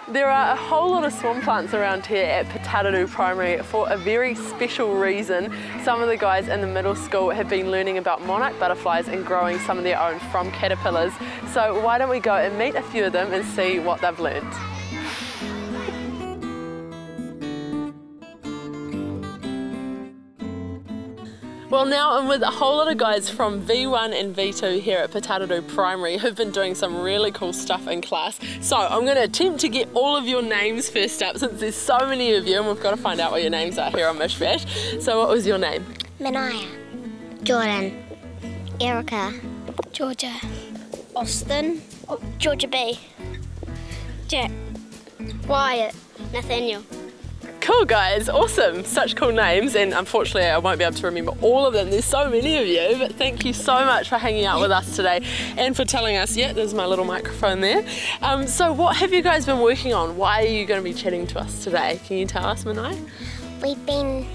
There are a whole lot of swan plants around here at Putaruru Primary for a very special reason. Some of the guys in the middle school have been learning about monarch butterflies and growing some of their own from caterpillars. So why don't we go and meet a few of them and see what they've learned. Well, now I'm with a whole lot of guys from V1 and V2 here at Putaruru Primary who've been doing some really cool stuff in class. So I'm going to attempt to get all of your names first up since there's so many of you and we've got to find out what your names are here on Mishmash. So what was your name? Manaya. Jordan. Erica. Georgia. Austin. Georgia B. Jack. Wyatt. Nathaniel. Cool guys, awesome, such cool names, and unfortunately I won't be able to remember all of them, there's so many of you, but thank you so much for hanging out with us today and for telling us, yeah, there's my little microphone there. So what have you guys been working on? Why are you going to be chatting to us today? Can you tell us, Manai? We've been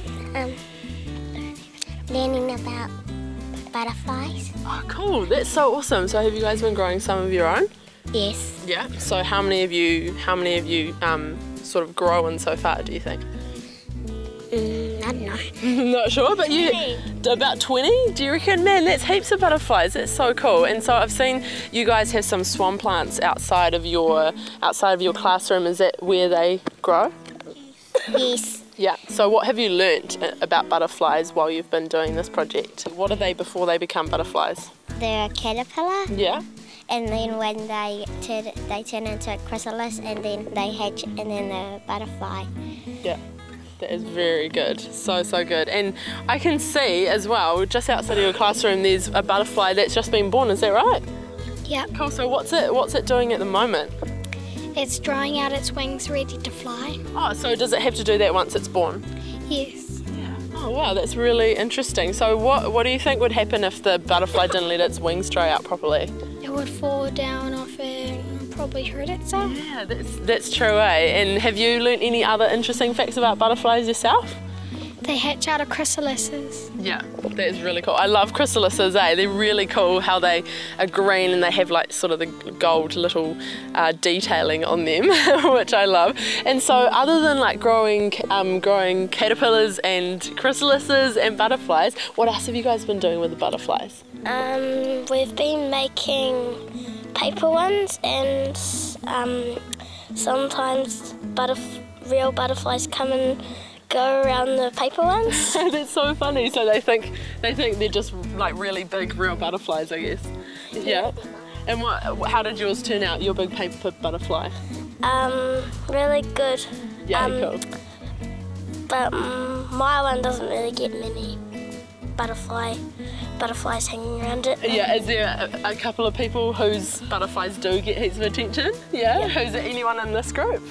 learning about butterflies. Oh cool, that's so awesome. So have you guys been growing some of your own? Yes. Yeah, so how many of you sort of growing so far, do you think? I don't know. Not sure, but you, about 20, do you reckon? Man, that's heaps of butterflies, that's so cool. And so I've seen you guys have some swan plants outside of your classroom. Is that where they grow? Yes. Yeah, so what have you learnt about butterflies while you've been doing this project? What are they before they become butterflies? They're a caterpillar. Yeah. And then when they turn into a chrysalis, and then they hatch, and then they're a butterfly. Yeah, that is very good. So good. And I can see as well, just outside of your classroom, there's a butterfly that's just been born. Is that right? Yeah. Cool. So what's it doing at the moment? It's drying out its wings, ready to fly. Oh, so does it have to do that once it's born? Yes. Oh wow, that's really interesting. So what do you think would happen if the butterfly didn't let its wings dry out properly? It would fall down off it and probably hurt itself. Yeah, that's true, eh? And have you learnt any other interesting facts about butterflies yourself? They hatch out of chrysalises. Yeah, that is really cool. I love chrysalises, eh? They're really cool how they are green and they have like sort of the gold little detailing on them, which I love. And so other than like growing caterpillars and chrysalises and butterflies, what else have you guys been doing with the butterflies? We've been making paper ones, and sometimes real butterflies come and go around the paper ones. That's so funny. So they think they're just like really big real butterflies, I guess. Yeah. And how did yours turn out? Your big paper butterfly? Really good. Yeah, cool. But my one doesn't really get many butterflies hanging around it. Yeah, is there a couple of people whose butterflies do get heaps of attention? Yeah? Who's anyone in this group?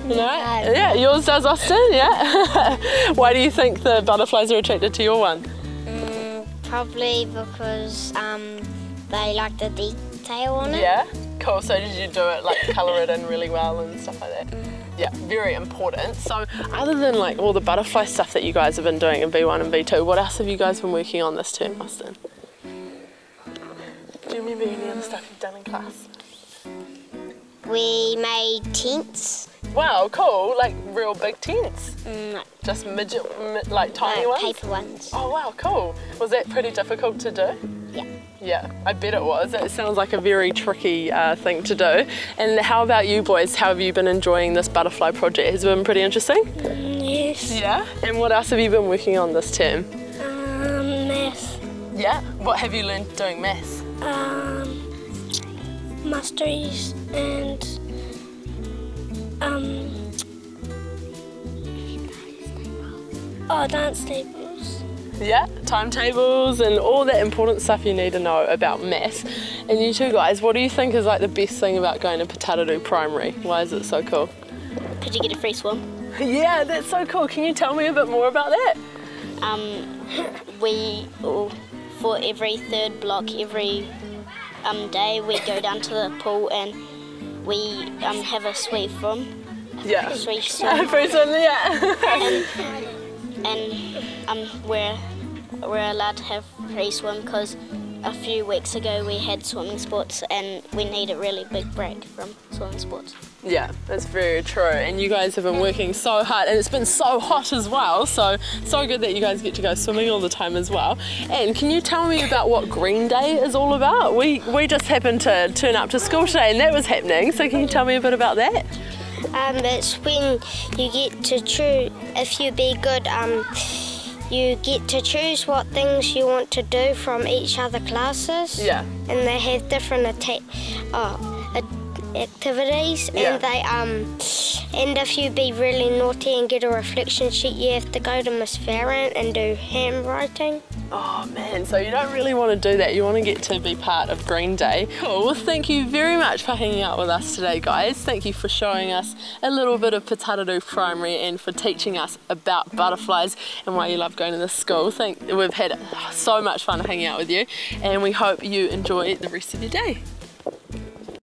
No? Yeah, yours does, Austin, yeah. Why do you think the butterflies are attracted to your one? Probably because they like the detail on it. Yeah? Cool, so did you do it, like colour it in really well and stuff like that? Yeah, very important. So other than like all the butterfly stuff that you guys have been doing in V1 and V2, what else have you guys been working on this term, Austin? Do you remember any other stuff you've done in class? We made tents. Wow, cool, like real big tents? Just like tiny ones? Paper ones. Oh wow, cool. Was that pretty difficult to do? Yeah. Yeah, I bet it was. It sounds like a very tricky thing to do. And how about you boys? How have you been enjoying this butterfly project? Has it been pretty interesting? Yes. Yeah? And what else have you been working on this term? Math. Yeah? What have you learned doing maths? Mysteries and dance tables. Yeah, timetables and all that important stuff you need to know about maths. And you two guys, what do you think is like the best thing about going to Putaruru Primary? Why is it so cool? Because you get a free swim. Yeah, that's so cool. Can you tell me a bit more about that? For every third block, every day, we go down to the pool and we have a sweet swim. Yeah. Free swim. Free swim, yeah. And we're allowed to have free swim because a few weeks ago we had swimming sports and we need a really big break from swimming sports. Yeah, that's very true. And you guys have been working so hard, and it's been so hot as well, so good that you guys get to go swimming all the time as well. And can you tell me about what Green Day is all about? We just happened to turn up to school today and that was happening, so can you tell me a bit about that? It's when you get to choose, if you be good, you get to choose what things you want to do from each other classes. Yeah. And they have different activities, Yeah. and they and if you be really naughty and get a reflection sheet, you have to go to Miss Farron and do handwriting. Oh man, so you don't really want to do that, you want to get to be part of Green Day. Cool, well thank you very much for hanging out with us today guys. Thank you for showing us a little bit of Putaruru Primary and for teaching us about butterflies and why you love going to this school. We've had so much fun hanging out with you and we hope you enjoy the rest of your day.